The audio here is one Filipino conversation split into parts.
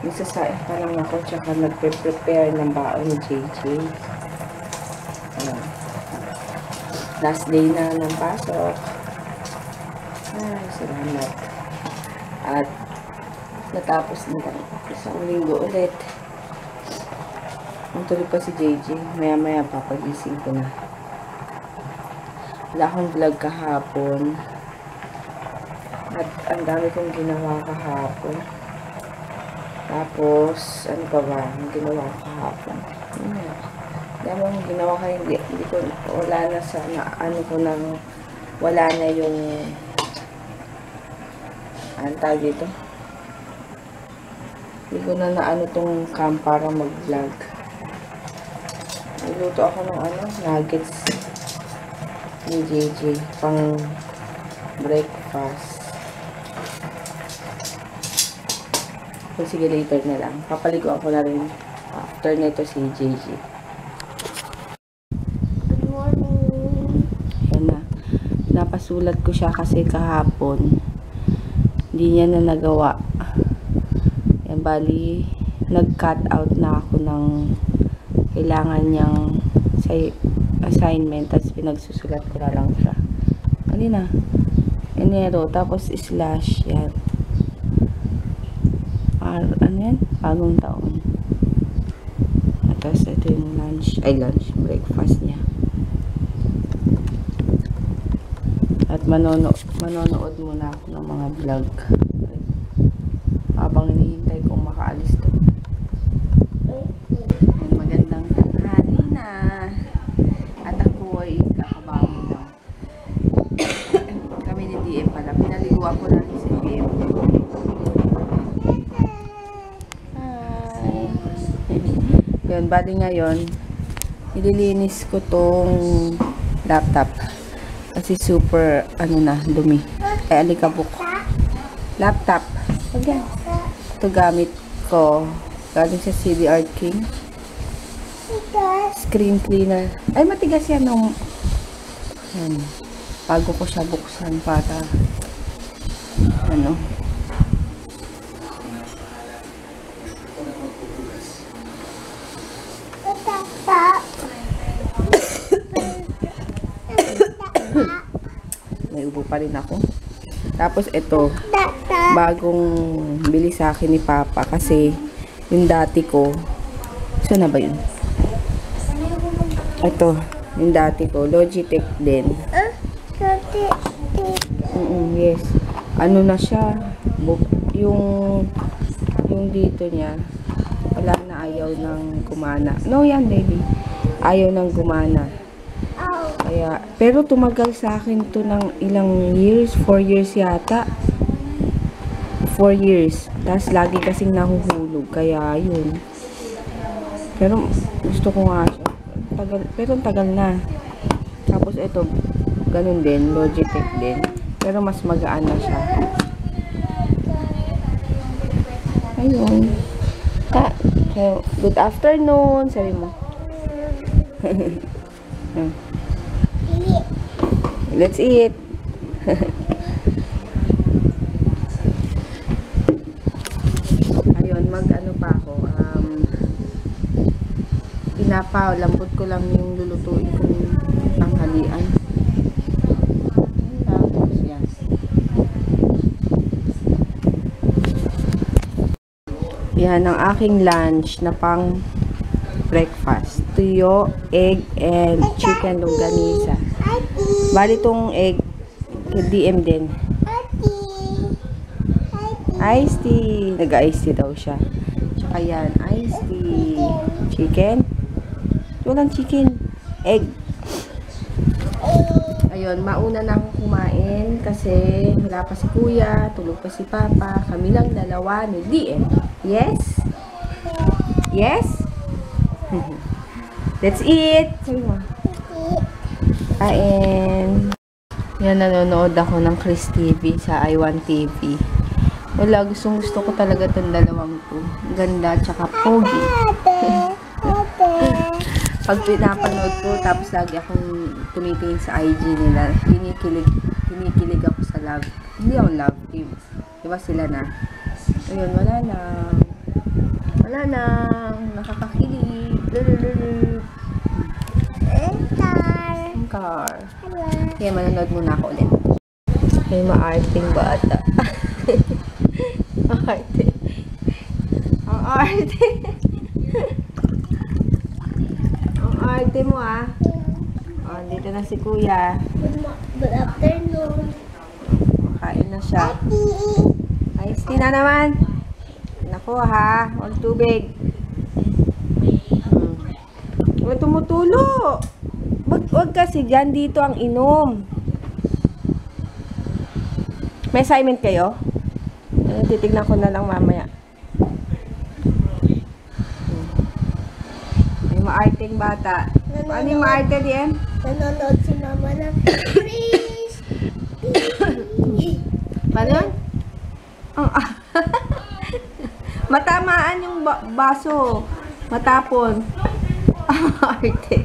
Nagsasain pa lang ako, tsaka nagpe-prepare ng baon ni JJ. Last day na ng pasok. Ay, salamat. At natapos na isang linggo ulit. Ang tuloy pa si JJ. Maya-maya papagising ko na. Wala akong vlog kahapon. At ang dami kong ginawa kahapon. Tapos, ano pa ba? Ang ginawa ko kahapon. Dami kong ginawa kayo. Hindi ko, wala na sa, ano ko nang, wala na yung, ang tawag dito. Hindi ko na naano tong cam para mag-vlog. Nagluto ako ng nuggets ni JJ pang breakfast. So, sige, later na lang. Papaligo ako na rin after nito si JJ. Good morning. Yan na. Napasulat ko siya kasi kahapon. Hindi niya na nagawa. Yan, bali, nag-cut out na ako ng kailangan niyang assignment, tapos pinagsusulat ko na lang siya. Ano na? Enero, tapos slash, yan. Ano yan? Bagong taon. At tapos ito yung lunch, breakfast niya. At manonood muna ako ng mga vlog. Habang hinihintay kong makaalis to. Magandang tanghali na. At ako ay kakabawi lang. Kami ni DM pala. Pinaliguan ko lang si DM. Hi. Yun, bali ngayon, nililinis ko tong laptop. Kasi super, dumi. Ay, alikabok. Laptop. Again. Ito gamit ko. Galing sa CDR King. Screen cleaner. Ay, matigas yan. Yan. Bago ko siya buksan para may ubo pa rin ako. Tapos ito, bagong bili sa akin ni Papa kasi yung dati ko, saan na ba yun? Ito, yung dati ko, Logitech din. Yes. Ano na siya, yung dito niya, wala na, ayaw ng gumana. No, yan baby. Ayaw ng gumana. Kaya, pero tumagal sa akin to ng ilang years, 4 years yata. 4 years. Tapos lagi kasing nahuhulog. Kaya, yun. Pero, gusto ko nga siya. Pero tagal na. Tapos, ito, ganun din. Logitech din. Pero, mas magaan na siya. Ayun. So, good afternoon. Sabi mo. Let's eat. Ayun, pa ako. Lambot ko lang yung lulutuin kong tanghalian. Tapos yan. Yan ang aking lunch na pang breakfast. Tuyo, egg, and chicken longganisa. Bali itong egg, DM din. Iced tea. Nag-iced tea daw siya. Tsaka yan, iced tea. Chicken. Walang chicken. Egg. Ayun, mauna na akong kumain kasi wala pa si Kuya, tulog pa si Papa. Kami lang dalawa ni DM. Yes? Yes? Let's eat! Sabi mo. Kain. Yan, nanonood ako ng Chris TV sa I1 TV. Wala, gusto ko talaga itong dalawang to. Ganda, tsaka pogi. Pag pinapanood ko, tapos lagi akong tumitingin sa IG nila, kinikilig ako sa love. Hindi ako love team. Diba sila na? Ayun, wala lang. Wala nang nakakakilig. Lulululu. Ang car. Kaya manonood muna ako ulit. May maarting bata. Arte. Ang arte. Ang arte mo ah. Oh, dito na si kuya. Good afternoon. Kain na siya. Ice tea na naman. Naku ha. Huwag tubig. Huwag tumutulo. Huwag kasi dyan. Dito ang inom. May assignment kayo? Titignan ko na lang mamaya. May maarting bata. Ano yung maarte din? Nanonood si mama ng please. Ano? Matamaan yung baso. Matapon. Arte.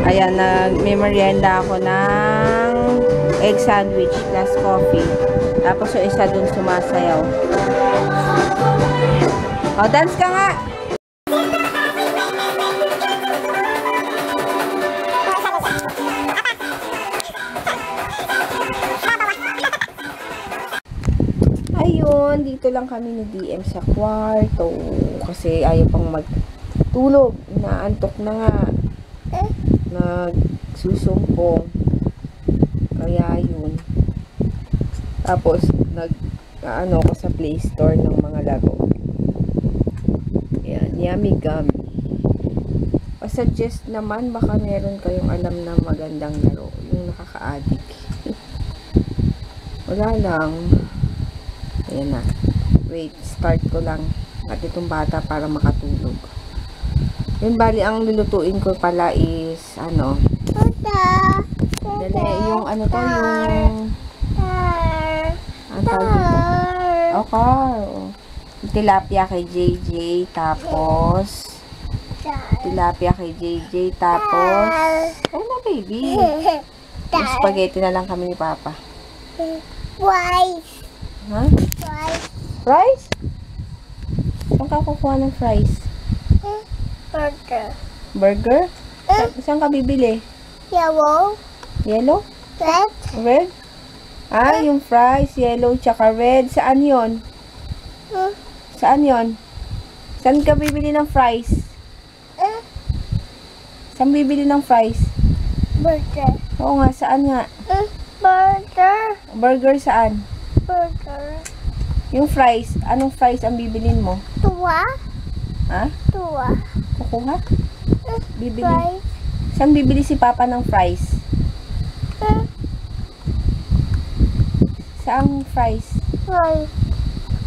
Ayan, may merienda ako ng egg sandwich plus coffee. Tapos yung isa dun sumasayaw. O, dance ka nga! Ayun, dito lang kami ni DM sa kwarto. Kasi ayaw pang magtulog. Inaantok na nga. Nagsusumpong. Kaya yun. Tapos, ano ko sa Play Store ng mga laro. Yan, Yummy Gummy. Suggest naman, baka meron kayong alam na magandang laro. Yung nakaka-addict. Wala lang. Ayan na. Wait, start ko lang. At itong bata para makatulog. Yun, bali, ang lulutuin ko pala is, ano, dali, yung, ano to, yung, ang tawag dito? Okay. Tilapia kay JJ, tapos, tilapia kay JJ, tapos, ano, baby? Yung spaghetti na lang kami ni Papa. Rice. Ha? Rice. Fries? Saan ka kukuha ng fries? Burger. Burger? Saan ka bibili? Yellow. Yellow? Red. Red? Ah, yung fries, yellow, tsaka red. Saan yon? Saan yon? Saan ka bibili ng fries? Saan bibili ng fries? Burger. Oo nga, saan nga? Burger. Burger saan? Burger. Yung fries, anong fries ang bibilin mo? Tua. Ha? Tua. Kukuha? Bibili. Rice. Saan bibili si Papa ng fries? Saang fries? Rice.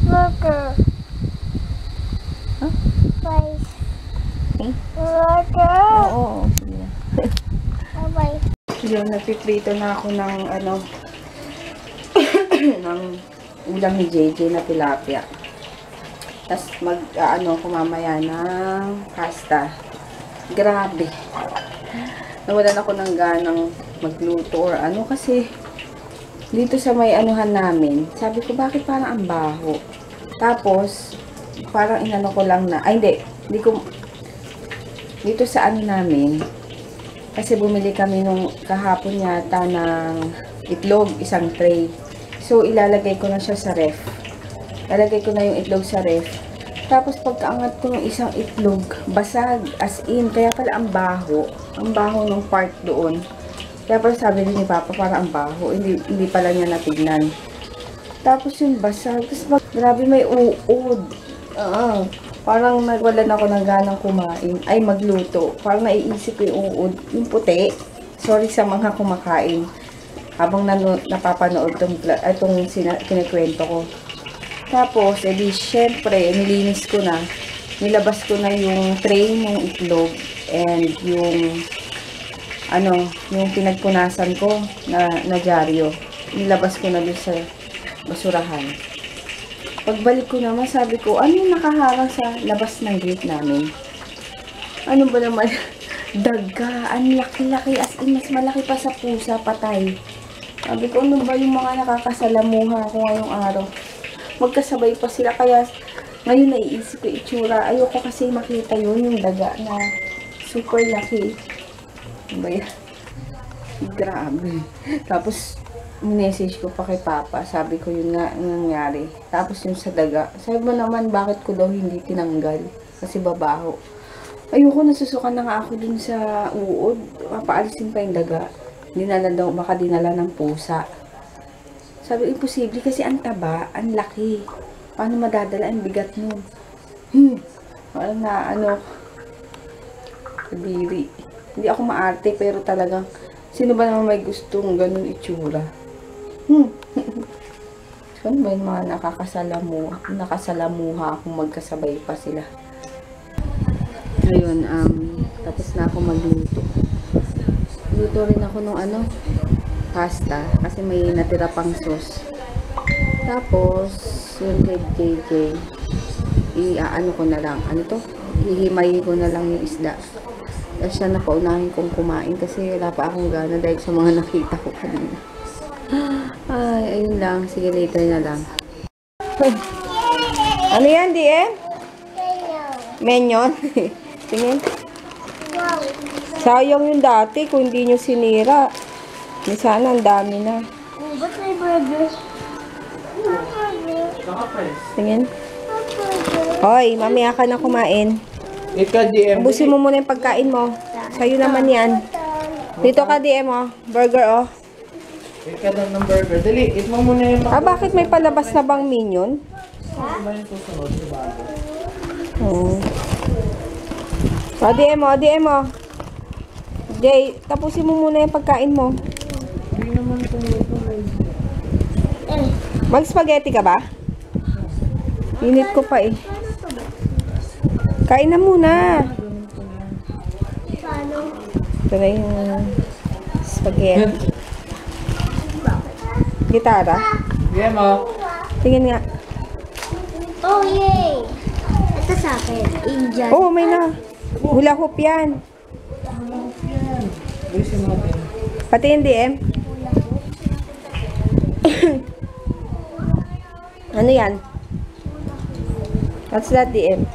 Burger. Huh? Rice. Okay. Burger. Oo. Sige na. Bye. Yun, nagpiprito na ako ng ano ng ulam ni JJ na tilapia. Tapos ano ko mamaya ng pasta. Grabe. Nawalan ako ng ganang magluto or ano kasi dito sa may anuhan namin, sabi ko bakit parang ang baho. Tapos parang inano ko lang na, ay hindi ko dito sa ano namin kasi bumili kami nung kahapon yata ng itlog, isang tray. So ilalagay ko na siya sa ref. Lalagay ko na yung itlog sa ref. Tapos pagkaangat ko ng isang itlog, basag, as in, kaya pala ang baho ng part doon. Kaya pala sabi ni Papa, parang ang baho, hindi pala niya natignan. Tapos yung basag, tapos grabe may uod. Parang nagwalan ako ng ganang kumain, ay magluto. Parang naiisip ko yung uod, yung puti. Sorry sa mga kumakain. Habang napapanood itong kinikwento ko. Tapos, edi, syempre, nilinis ko na. Nilabas ko na yung tray ng itlog and yung, yung pinagpunasan ko na dyaryo. Nilabas ko na doon sa basurahan. Pagbalik ko naman, sabi ko, ano yung nakaharang sa labas ng gate namin? Ano ba naman? Daga, ang laki-laki, as in, mas malaki pa sa pusa, patay. Sabi ko, ano ba yung mga nakakasalamuha ko ngayong araw? magkasabay pa sila. Kaya, ngayon naiisip ko itsura. Ayoko kasi makita yun, yung daga na super laki. Ano ba yan? Grabe. Tapos, message ko pa kay Papa. Sabi ko yun nga ang nangyari. Tapos yung sa daga. Sabi mo naman, bakit ko daw hindi tinanggal? Kasi babaho. Ayoko, nasusukan na nga ako dun sa uod. Papaalisin pa yung daga. Dinala daw, baka dinala ng pusa. Sabi, imposible kasi ang taba, ang laki. Paano madadala ang bigat nun? Parang na, kadiri. Hindi ako maarte, pero talagang, sino ba naman may gustong ganun itsura? Saan ba yung mga nakasalamuha kung magkasabay pa sila? Ngayon, tapos na ako magluto. Luto rin ako nung pasta, kasi may natira pang sauce. Tapos, yung kay JJ, ko na lang, hihimayin ko na lang yung isda. Tapos siya na paunahin kong kumain kasi wala pa akong gana dahil sa mga nakita ko kanina. Ay, ayun lang. Sige, later na lang. Ano yan, DM? Menyon. Tingin. Wow. Sayang yung dati kung hindi nyo sinira. Sana ang dami na. Ba't may burger? Tingin. Hoy, mamaya ka na kumain. Ika, DM. Ubusin mo muna yung pagkain mo. Sa'yo naman yan. Dito ka, DM, oh. Burger, oh. Ika lang ng burger. Dali, eat mo muna yung Bakit may palabas na bang minion? Ano yung susunod? Oo. DM, oh. DM, oh. Jay, tapusin mo muna yung pagkain mo. Hindi naman tumuto. Mag-spaghetti ka ba? Init ko pa eh. Kain na muna. Ito na yung spaghetti. Gitara? DM mo. Tingin nga. Oh, yay! Ito sa akin. Indian. Oo, may na. Hula hoop yan. Buisin natin. Pati yung DM. Ano yan? What's that, DM?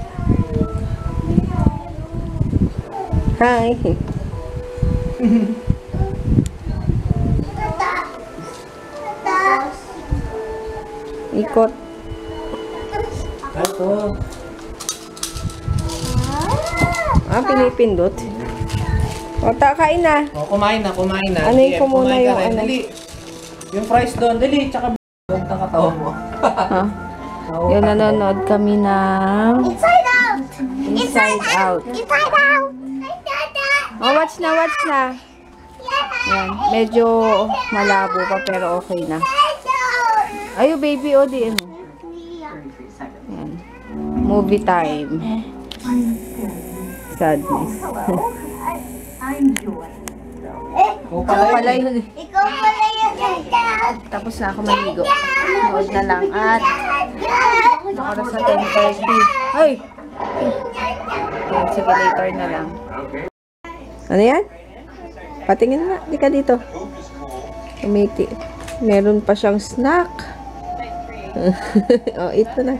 Hi. Ikot. Ito. Pinipindot. O, kain na. O, kumain na. Ano yung DM, kumuna kumain ka yung rin. Dali. Yung fries doon, dali. Tsaka buong katawan mo. Ha? Yung nanonood kami ng Inside out! Inside Out. Inside out! Oh, watch na. Yan. Medyo malabo pa pero okay na. Ayo, baby, o di. Yan. Movie time. Sadness. O, pala yun. Ikaw pala yung dad! Tapos na ako maligo. Nood na lang at oras na 10:30. Ay! Yan, sige, later na lang. Ano yan? Patingin na. Di ka dito. Umiti. Meron pa siyang snack. Oh, ito na.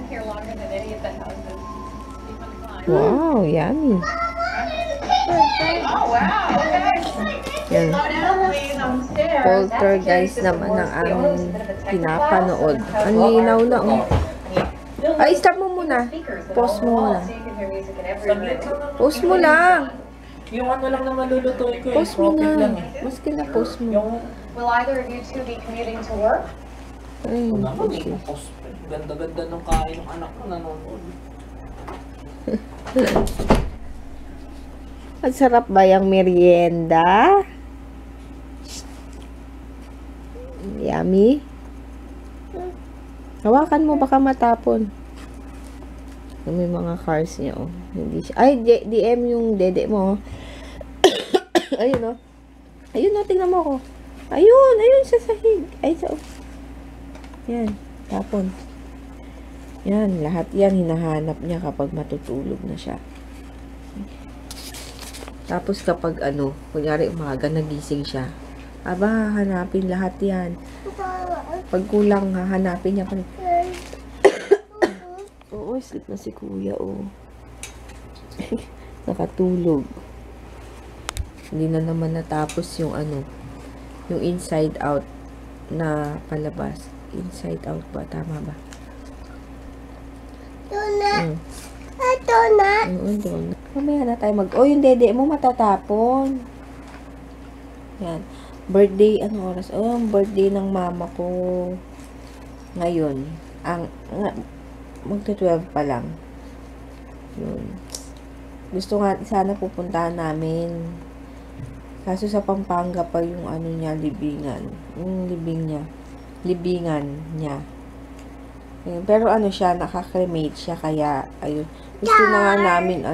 Wow, yummy. Yan. Poltergeist naman ang aming pinapanood. Ang linaw na, oh. Ay, stop mo muna. Pause mo muna. Pause mo lang. Yung ano lang na malulutuin ko. Pause mo Profit lang na. eh. Maski na pause mo. Yung Will either of you two be commuting to work? Ay, naman pause mo. ganda-ganda ng kain ng anak ko nanonood. Ang sarap ba yung merienda? Yummy. Hawakan mo, baka matapon. May mga cars niya, oh. Hindi siya. Ay, DM yung dede mo. Ayun, oh. Ayun, oh, tingnan mo ko. Ayun sa sahig. Ay, sa... Yan, tapon. Yan, lahat yan hinahanap niya kapag matutulog na siya. Tapos kapag kunyari umaga nagising siya, hanapin lahat yan. Pag kulang, hahanapin niya. Oh, sleep na si kuya, oh. Nakatulog. Hindi na naman natapos yung yung inside out na palabas. Inside out ba? Tama ba? Donut. Donut. Oo, doon. Mamaya na tayo oh, yung dede mo matatapon. Yan. Birthday, oras? Oh, ang birthday ng mama ko. Ngayon. Magto-12 pa lang. Yun. Gusto nga, sana pupuntahan namin. Kaso sa Pampanga pa yung niya, libingan. Yung libingan niya. Ayun. Pero siya, nakakremate siya, kaya, ayun. Gusto na nga namin,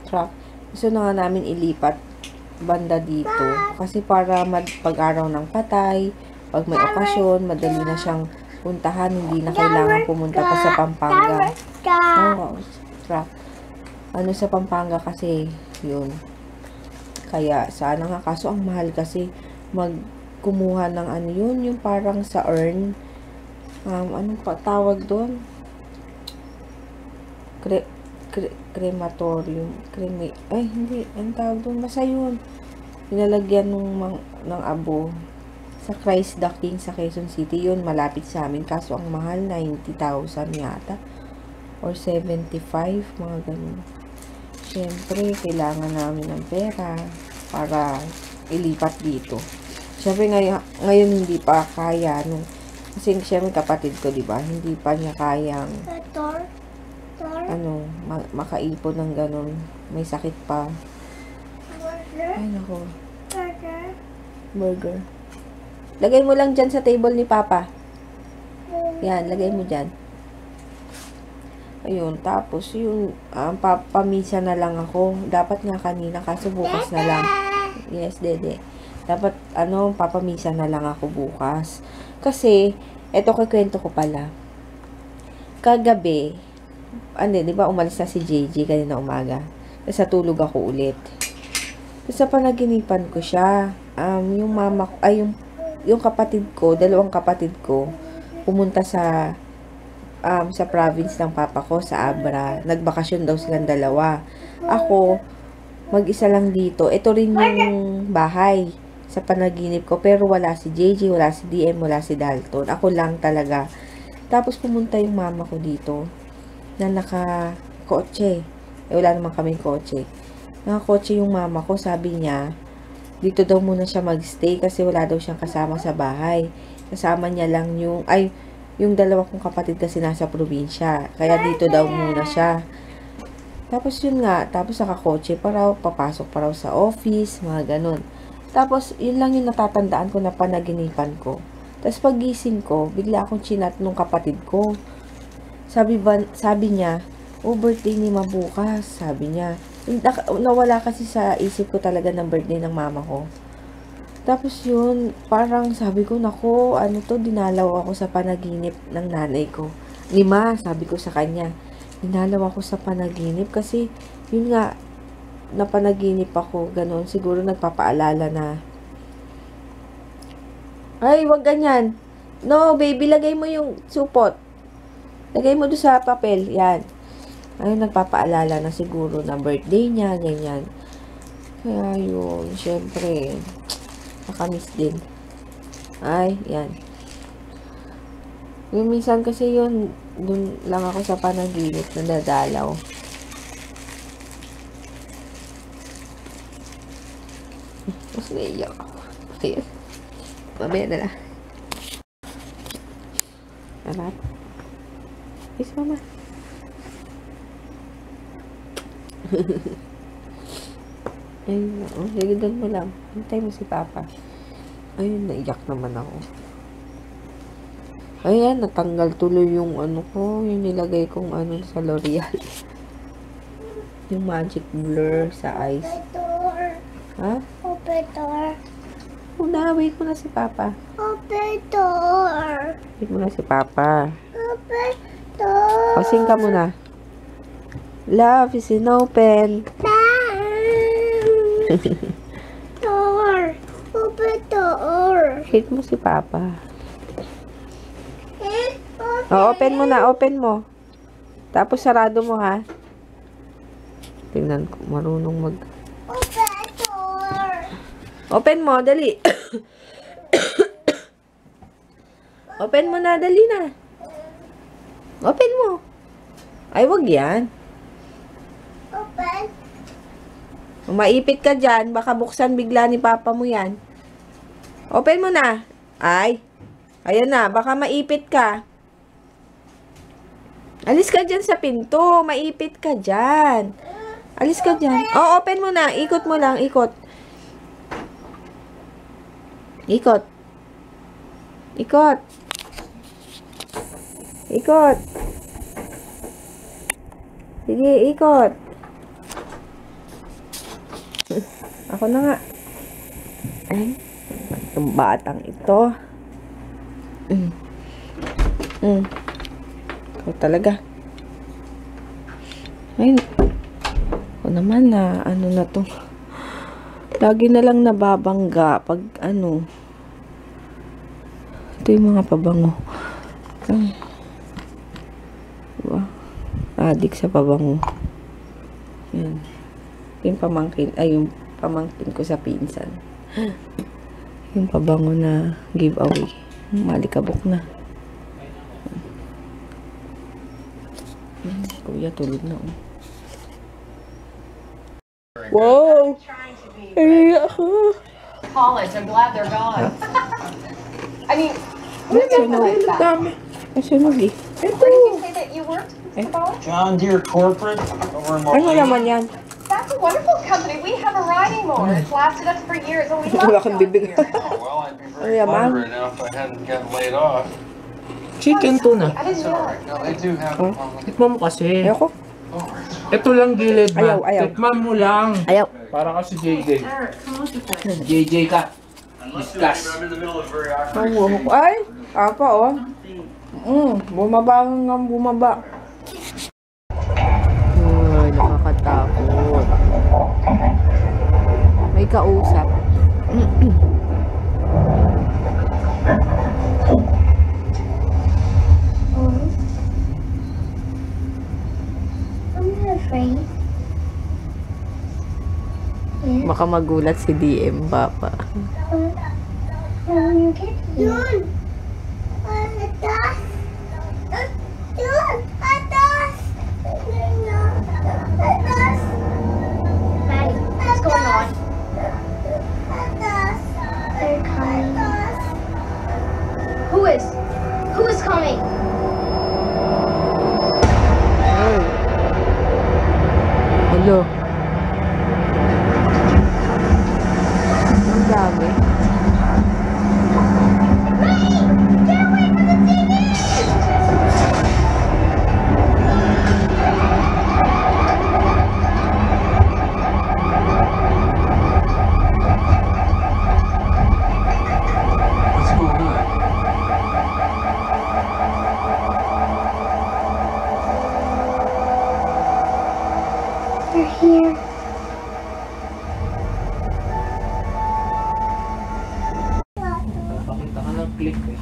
truck. Gusto na nga namin ilipat banda dito. Kasi para pag-araw ng patay, pag may okasyon, madali na siyang puntahan, hindi na kailangan pumunta pa sa Pampanga. Oo, truck. Sa Pampanga kasi, yun. Kaya, sana nga. Kaso, ang mahal kasi, kumuha ng yung parang sa urn. Anong tawag doon? Crematorium. Hindi. Ang tawag doon. Basta yun. Pinalagyan ng abo. Sa Christ the King sa Quezon City. Yun, malapit sa amin. Kaso, ang mahal, 90,000 yata. Or 75, mga ganun. Siyempre, kailangan namin ng pera para ilipat dito. Siyempre, ngayon hindi pa kaya. Kasi siyempre, kapatid ko, diba? Hindi pa niya kayang makaipon ng ganun. May sakit pa. Ay, nako. Burger. Lagay mo lang dyan sa table ni Papa. Yan, lagay mo dyan. Ayun, tapos yung papamisa na lang ako. Dapat nga kanina, kaso bukas na lang. Yes, dede. Dapat, papamisa na lang ako bukas. Kasi, eto kikwento ko pala. Kagabi, di ba umalis na si JJ kanina umaga. Tapos natulog ako ulit. Tapos sa panaginipan ko siya, yung mama ko, yung kapatid ko, dalawang kapatid ko, pumunta sa province ng papa ko, sa Abra. Nagbakasyon daw silang dalawa. Ako, mag-isa lang dito. Ito rin yung bahay sa panaginip ko. Pero wala si JJ, wala si DM, wala si Dalton. Ako lang talaga. Tapos pumunta yung mama ko dito na naka-kotse. Wala naman kaming kotse. Naka-kotse yung mama ko. Sabi niya, dito daw muna siya magstay kasi wala daw siyang kasama sa bahay. Kasama niya lang yung dalawa kong kapatid kasi nasa probinsya. Kaya dito daw muna siya. Tapos yun nga, tapos nakakotse pa raw, papasok pa raw sa office, mga ganun. Tapos yun lang yung natatandaan ko na panaginipan ko. Tapos pagising ko, bigla akong chinat nung kapatid ko. Sabi niya, birthday ni Ma bukas, sabi niya. Nawala kasi sa isip ko talaga ng birthday ng mama ko. Tapos yun, parang sabi ko, nako, dinalaw ako sa panaginip ng nanay ko. 5, sabi ko sa kanya. Dinalaw ako sa panaginip kasi, yun nga, napanaginip ako, ganun. Siguro nagpapaalala na, ay, wag ganyan. No, baby, lagay mo yung supot. Lagay mo doon sa papel, yan. Ayun, nagpapaalala na siguro na birthday niya, ganyan. Kaya yun, syempre, nakamiss din. Ay, yan. Yung minsan kasi yun, dun lang ako sa panaginip na dadalaw. Mas naiyak ako. Okay. Mamaya na lang. Arat. Kiss mama. Ayun, sige doon mo lang. Hintay mo si Papa. Ayun, naiyak naman ako. Ayan, natanggal tuloy yung ko, yung nilagay kong sa L'Oreal. Yung magic blur sa eyes. Ha? Operator. Wait mo na si Papa. Operator. Wait mo na si Papa. Operator. O, sing ka muna. Love is in open. Door. Operator. Hit mo si Papa. O, open mo na. Open mo. Tapos sarado mo, ha? Tingnan ko, marunong mag... Open door. Open mo, dali. Open mo na, dali na. Open mo. Ay, wag yan. Open. Maipit ka dyan, baka buksan bigla ni papa mo yan. Open mo na. Ay. Ayan na, baka maipit ka. Alis ka dyan sa pinto. Maipit ka dyan. Alis ka dyan. Oh, open mo na. Ikot mo lang, ikot. Ikot. Ikot. Ikot. Sige, ikot. Ako na nga. Ay, itong batang ito. Ikaw talaga. Ay, ako naman na, ano na to. Lagi na lang nababangga pag ano. Ito yung mga pabango. Ay. Diba? Adik sa pabango. Yan. Yung pamangkin, ay yung pamangkin ko sa pinsan. Yung pabango na giveaway. Malikabok na. Kuya, tulog na. Wow! Ay, ako. College, I'm glad they're gone. I mean, who did you like that? Dami. Nasunog eh. Where did you say that you worked, Mr. Ball? John Deere Corporate over in Ano naman yan? That's a wonderful company. We have a riding mower. It's lasted us for years, and we Wala love kang John bibig. Deere. Well, I'd be very Ay, yaman. hungry now if I hadn't gotten laid off. Chicken tuna. I didn't It's all know. right. No, they do have Tikman mo kasi. Ayoko. Ito lang gilid Ayaw, na. ayaw. Tikman mo lang. Ayaw. Para kasi JJ. JJ ka. Discuss. I'm in the middle of a very awkward Ang buhok. Ay! Apa, oh. Bumaba nga bumaba. Ay, nakakatakot. May kausap. I'm not afraid. Baka magulat si DM, Papa. Yun! Atas! Yun! Atas! Atas! Maddie, what's going on? Atas! They're coming. Who is coming? Ay. Hello. Ang dami. What's going on? They're here. Pakita ka ng click eh.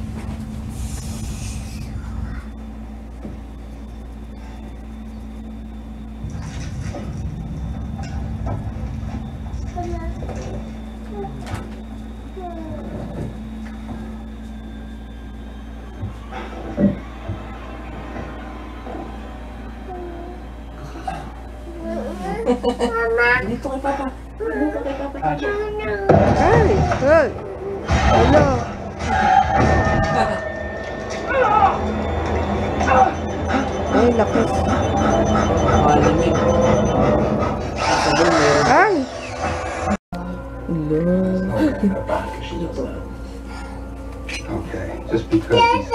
Mama! Dito kay Papa. Ay! Ay! Hello. Ay, lakas. Malamig. Sabi meron. Ay! Hello. Okay, just because he's...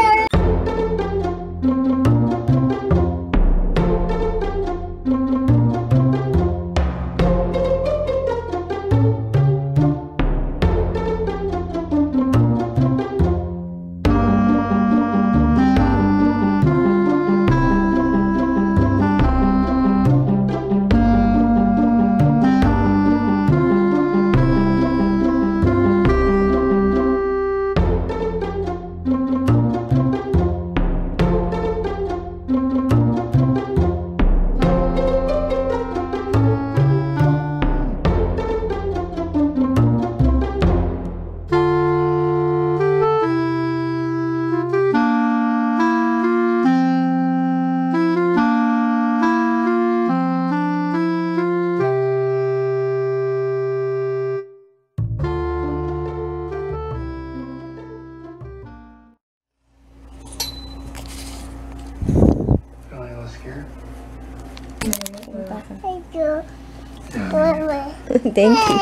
Thank you.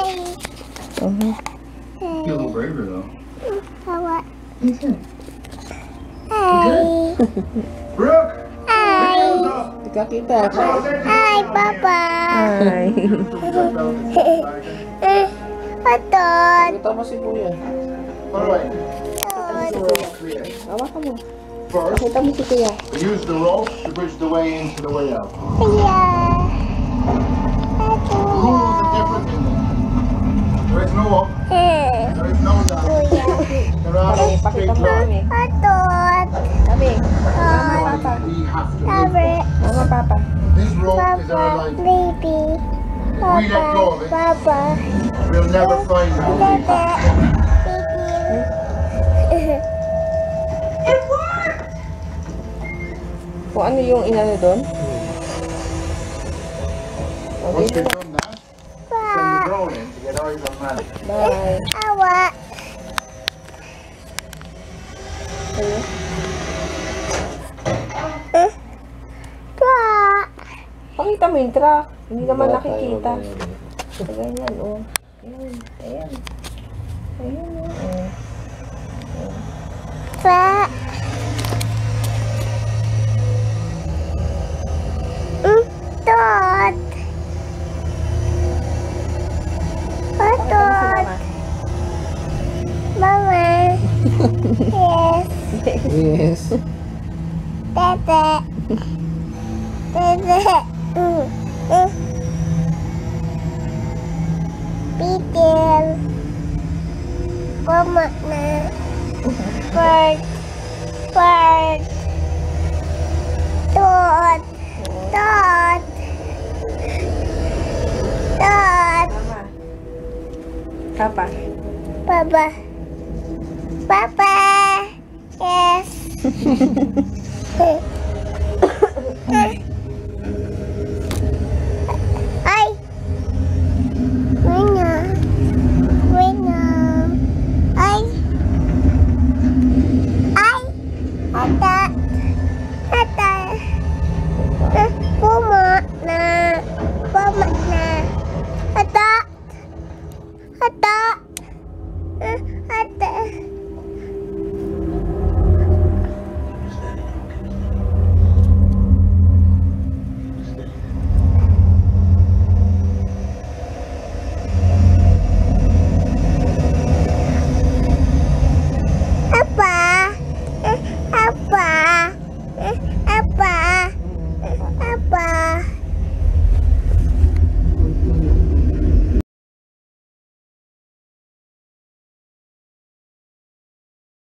Hey. You're a little braver though. What? Okay. Hey. Brooke! Hi. Kita-kita. Hi, Papa. Hi. Atot. Kita mo si Kuya. Alright, Hawakan mo. first, Kita mo si Kuya. use the rope to bridge the way in to the way out. Yeah. Rules are different in them. There is no up, there is no down. There are no Pakita straight mo lines. kami. Atot. Kami. Mama, Papa. We have to move. Favorite. Mama, Papa. This rope is our Papa. life. Baby. If we let go of it, Papa. we'll never find the relief. Kung ano yung inano doon? Once we've done that, send the drone in to get eyes on Maddie. Bye. Awa. Pa. Pakita mo yung truck. Hindi naman nakikita. So, ganyan, oh. Ayan, ayan. Ayan, oh. Pa. Tot. Tot. Mama. Yes. Yes. Tete. Tete. Peter. Mama na. Bird. Bird. Tot. Tot. Tot. Mama. Papa. Papa. Papa. Yes.